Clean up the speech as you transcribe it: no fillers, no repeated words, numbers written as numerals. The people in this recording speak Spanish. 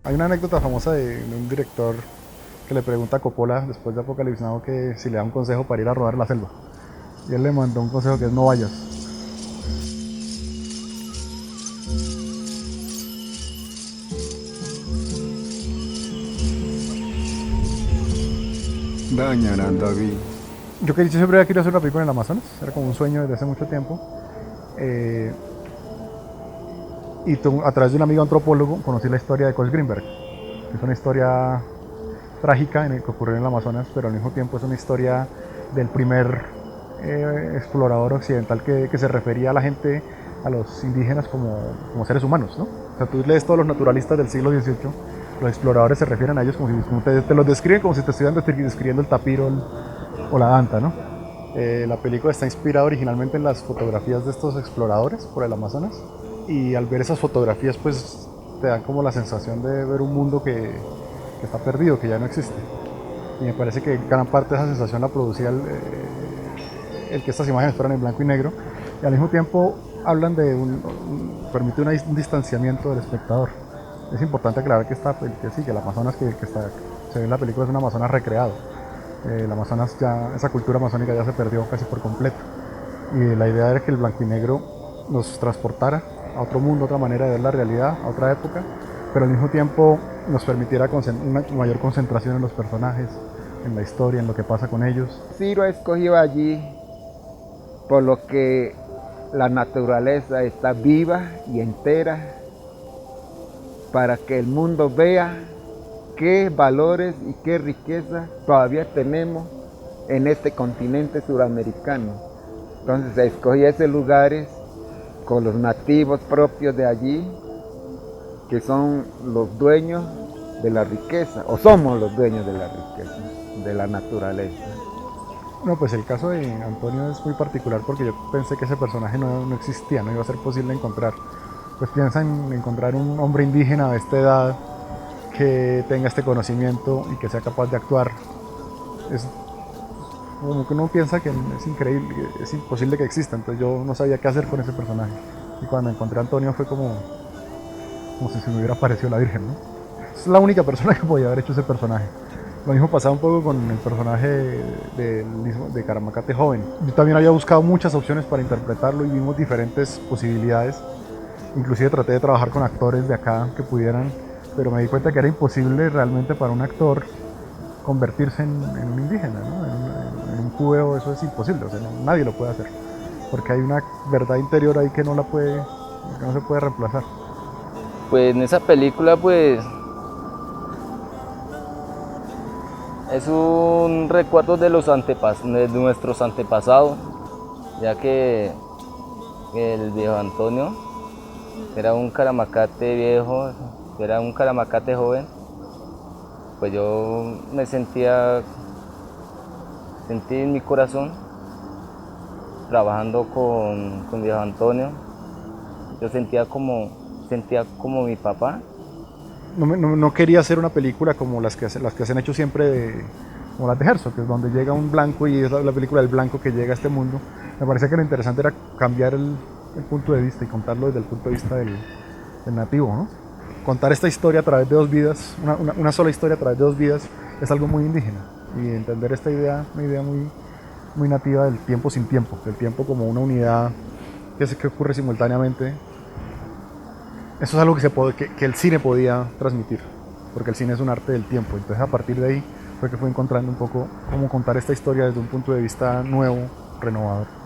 Hay una anécdota famosa de un director que le pregunta a Coppola después de Apocalipsis Now que si le da un consejo para ir a rodar la selva. Y él le mandó un consejo que es no vayas. Dañarán David. Yo siempre había querido hacer una película en el Amazonas, era como un sueño desde hace mucho tiempo. Eh, a través de un amigo antropólogo conocí la historia de Colt Greenberg, que es una historia trágica en el que ocurrió en el Amazonas, pero al mismo tiempo es una historia del primer explorador occidental que se refería a la gente, a los indígenas como seres humanos, ¿no? O sea, tú lees todos los naturalistas del siglo XVIII, los exploradores se refieren a ellos como te los describen como si te estuvieran describiendo el tapir o la danta, ¿no? La película está inspirada originalmente en las fotografías de estos exploradores por el Amazonas y al ver esas fotografías pues te dan como la sensación de ver un mundo que está perdido, que ya no existe. Y me parece que gran parte de esa sensación la producía el que estas imágenes fueran en blanco y negro y al mismo tiempo hablan de permite un distanciamiento del espectador. Es importante aclarar que, sí, que el Amazonas se ve en la película es un Amazonas recreado. El Amazonas esa cultura amazónica ya se perdió casi por completo. Y la idea era que el blanco y negro nos transportara a otro mundo, a otra manera de ver la realidad, a otra época, pero al mismo tiempo nos permitiera una mayor concentración en los personajes, en la historia, en lo que pasa con ellos. Ciro escogió allí por lo que la naturaleza está viva y entera para que el mundo vea qué valores y qué riqueza todavía tenemos en este continente suramericano. Entonces se escogió esos lugares con los nativos propios de allí, que son los dueños de la riqueza, o somos los dueños de la riqueza, de la naturaleza. No, pues el caso de Antonio es muy particular porque yo pensé que ese personaje no existía, no iba a ser posible encontrar. Pues piensa en encontrar un hombre indígena de esta edad que tenga este conocimiento y que sea capaz de actuar. Es como que uno piensa que es increíble, es imposible que exista, entonces yo no sabía qué hacer con ese personaje. Y cuando encontré a Antonio fue como si se me hubiera aparecido la Virgen, ¿no? Es la única persona que podía haber hecho ese personaje. Lo mismo pasaba un poco con el personaje de Caramacate joven. Yo también había buscado muchas opciones para interpretarlo y vimos diferentes posibilidades. Inclusive traté de trabajar con actores de acá que pudieran, pero me di cuenta que era imposible realmente para un actor convertirse en un indígena, ¿no? En un cubeo, eso es imposible, o sea, nadie lo puede hacer, porque hay una verdad interior ahí que que no se puede reemplazar. Pues en esa película pues es un recuerdo de de nuestros antepasados, ya que el viejo Antonio era un caramacate viejo, era un caramacate joven, pues yo sentí en mi corazón trabajando con viejo Antonio, yo sentía como mi papá. No quería hacer una película como las que se han hecho siempre, como las de Herzog, que es donde llega un blanco y es la película del blanco que llega a este mundo. Me parecía que lo interesante era cambiar el punto de vista y contarlo desde el punto de vista del nativo, ¿no? Contar esta historia a través de dos vidas, una sola historia a través de dos vidas, es algo muy indígena. Y entender esta idea, una idea muy nativa del tiempo sin tiempo, del tiempo como una unidad que ocurre simultáneamente. Eso es algo que el cine podía transmitir, porque el cine es un arte del tiempo. Entonces a partir de ahí fue que fui encontrando un poco cómo contar esta historia desde un punto de vista nuevo, renovador.